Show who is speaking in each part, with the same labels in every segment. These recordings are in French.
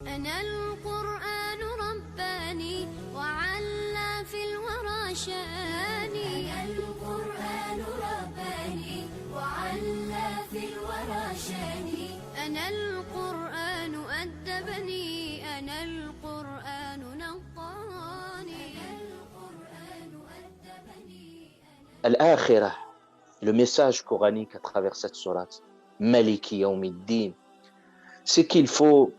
Speaker 1: أنا القرآن رباني وعلى في الورى شاني. أنا القرآن رباني وعلى في الورى شاني. أنا القرآن أدبني. أنا القرآن نقاني. أنا القرآن أدبني.
Speaker 2: Al-Akhirah, le message coranique à travers cette sourate, Maliki Yawmiddin, c'est qu'il faut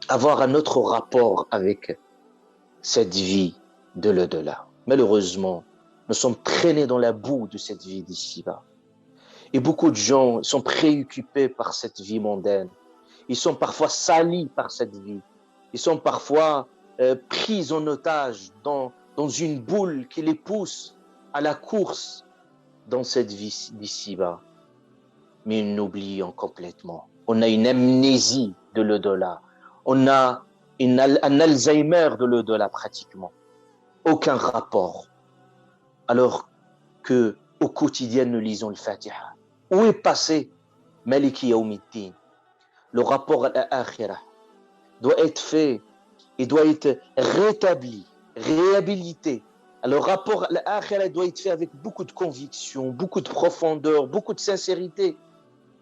Speaker 2: avoir un autre rapport avec cette vie de l'au-delà. Malheureusement, nous sommes traînés dans la boue de cette vie d'ici-bas. Et beaucoup de gens sont préoccupés par cette vie mondaine. Ils sont parfois salis par cette vie. Ils sont parfois pris en otage dans une boule qui les pousse à la course dans cette vie d'ici-bas. Mais nous oublions complètement. On a une amnésie de l'au-delà. On a un Alzheimer de l'au-delà pratiquement. Aucun rapport. Alors que au quotidien, nous lisons le Fatiha. Où est passé Maliki Yawmiddin? Le rapport à l'Akhirah doit être fait et doit être rétabli, réhabilité. Le rapport à l'Akhirah doit être fait avec beaucoup de conviction, beaucoup de profondeur, beaucoup de sincérité,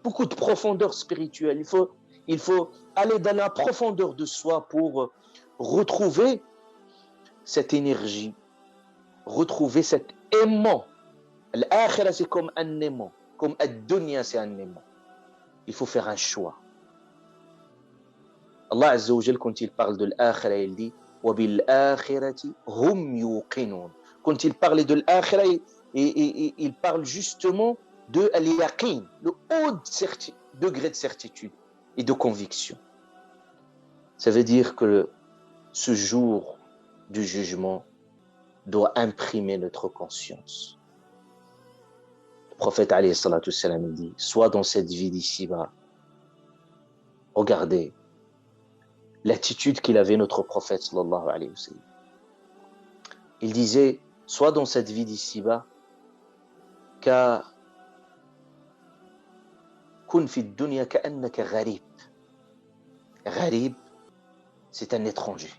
Speaker 2: beaucoup de profondeur spirituelle. Il faut aller dans la profondeur de soi pour retrouver cette énergie, retrouver cet aimant. L'Akhirah, c'est comme un aimant, comme ad-dunya, c'est un aimant. Il faut faire un choix. Allah Azza wa Jal, quand il parle de l'Akhirah, il dit وَبِالْآخِرَةِ هُمْ يُوقِنُونَ. Quand il parle de l'Akhirah, il parle justement de al-yaqin, le haut degré de certitude et de conviction. Ça veut dire que ce jour du jugement doit imprimer notre conscience. Le prophète alayhi salatu salam dit, soit dans cette vie d'ici-bas, regardez l'attitude qu'il avait notre prophète sallallahu alayhi wa sallam. Il disait, soit dans cette vie d'ici-bas, kun fi dunya ka'annaka gharib. Gharib, c'est un étranger.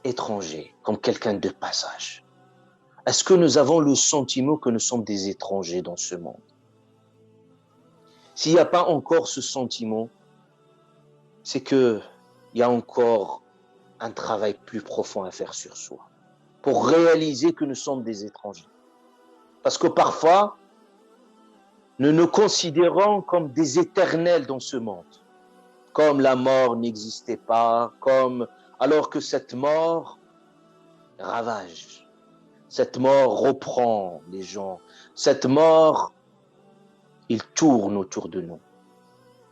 Speaker 2: Étranger, comme quelqu'un de passage. Est-ce que nous avons le sentiment que nous sommes des étrangers dans ce monde? S'il n'y a pas encore ce sentiment, c'est qu'il y a encore un travail plus profond à faire sur soi pour réaliser que nous sommes des étrangers. Parce que parfois, nous nous considérons comme des éternels dans ce monde, comme la mort n'existait pas, alors que cette mort ravage, cette mort reprend les gens, cette mort, il tourne autour de nous,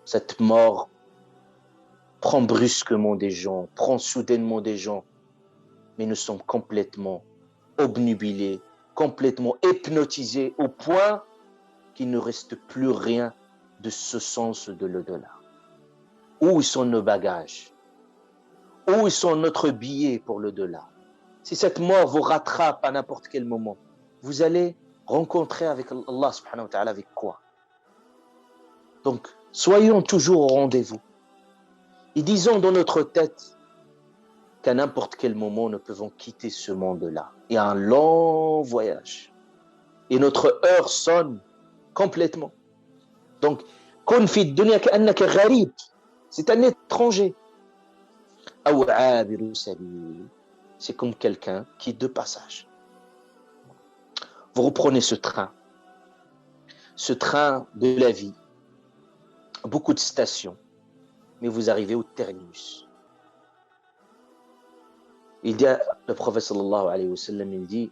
Speaker 2: cette mort prend brusquement des gens, prend soudainement des gens, mais nous sommes complètement obnubilés, complètement hypnotisés au point qu'il ne reste plus rien de ce sens de l'au-delà. Où sont nos bagages? Où sont notre billet pour l'au-delà? Si cette mort vous rattrape à n'importe quel moment, vous allez rencontrer avec Allah subhanahu wa ta'ala avec quoi? Donc, soyons toujours au rendez-vous. Et disons dans notre tête qu'à n'importe quel moment, nous pouvons quitter ce monde-là. Il y a un long voyage. Et notre heure sonne complètement. Donc, kun fi dunya ka'annaka gharib, c'est un étranger. Aw 'abiru sabil, c'est comme quelqu'un qui est de passage. Vous reprenez ce train de la vie, beaucoup de stations, mais vous arrivez au terminus. Il dit, le prophète sallallahu alayhi wa sallam, il dit,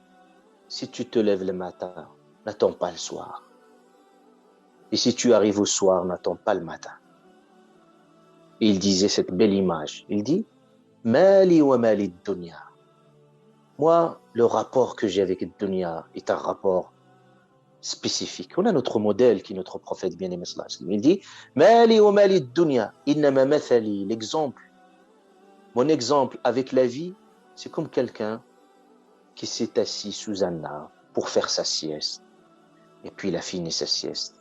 Speaker 2: si tu te lèves le matin, n'attends pas le soir. Et si tu arrives au soir, n'attends pas le matin. Et il disait cette belle image. Il dit, Mali wa mali dunya. Moi, le rapport que j'ai avec le dunya est un rapport spécifique. On a notre modèle qui est notre prophète bien-aimé sallallahu alayhi wa sallam. Il dit, Mali wa mali dunya, innama mathali, l'exemple. Mon exemple avec la vie, c'est comme quelqu'un qui s'est assis sous un arbre pour faire sa sieste. Et puis il a fini sa sieste.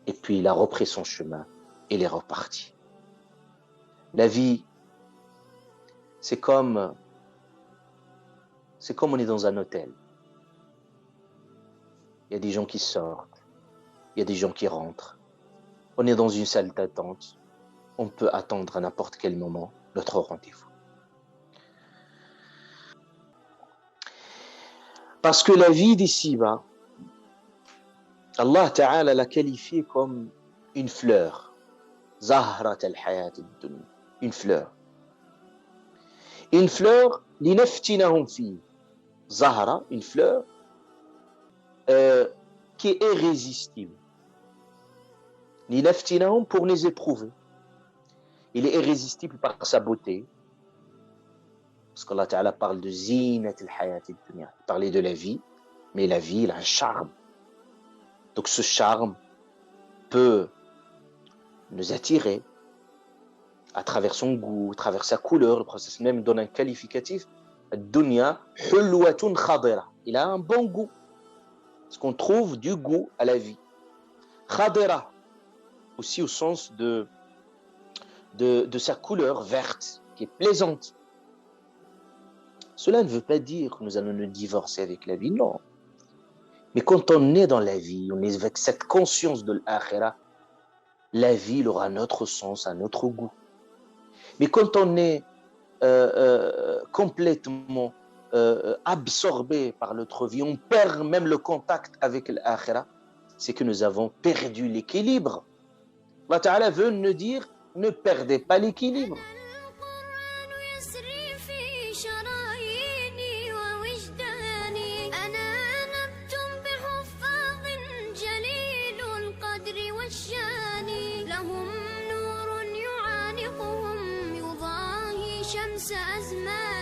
Speaker 2: Et puis il a repris son chemin et il est reparti. La vie, c'est comme on est dans un hôtel. Il y a des gens qui sortent, il y a des gens qui rentrent. On est dans une salle d'attente. On peut attendre à n'importe quel moment notre rendez-vous. Parce que la vie d'ici-bas, Allah Ta'ala l'a qualifiée comme une fleur. Zahrat al-hayat ad-dunya. Une fleur. Une fleur, linaftinahum fi. Zahra, une fleur qui est irrésistible. Linaftinahum, pour les éprouver. Il est irrésistible par sa beauté. Parce qu'Allah Ta'ala parle de zinat al-hayat ad-dunya. Il parlait de la vie, mais la vie, elle a un charme. Donc ce charme peut nous attirer à travers son goût, à travers sa couleur. Le prophète même donne un qualificatif. Ad-dunya hulwatun khadira. Il a un bon goût. Parce qu'on trouve du goût à la vie. Khadira, aussi au sens de sa couleur verte, qui est plaisante. Cela ne veut pas dire que nous allons nous divorcer avec la vie, non. Mais quand on est dans la vie, on est avec cette conscience de l'akhira, la vie elle aura un autre sens, un autre goût. Mais quand on est complètement absorbé par notre vie, on perd même le contact avec l'akhira, c'est que nous avons perdu l'équilibre. Allah Ta'ala veut nous dire, ne perdez pas l'équilibre.
Speaker 1: شمس أزمان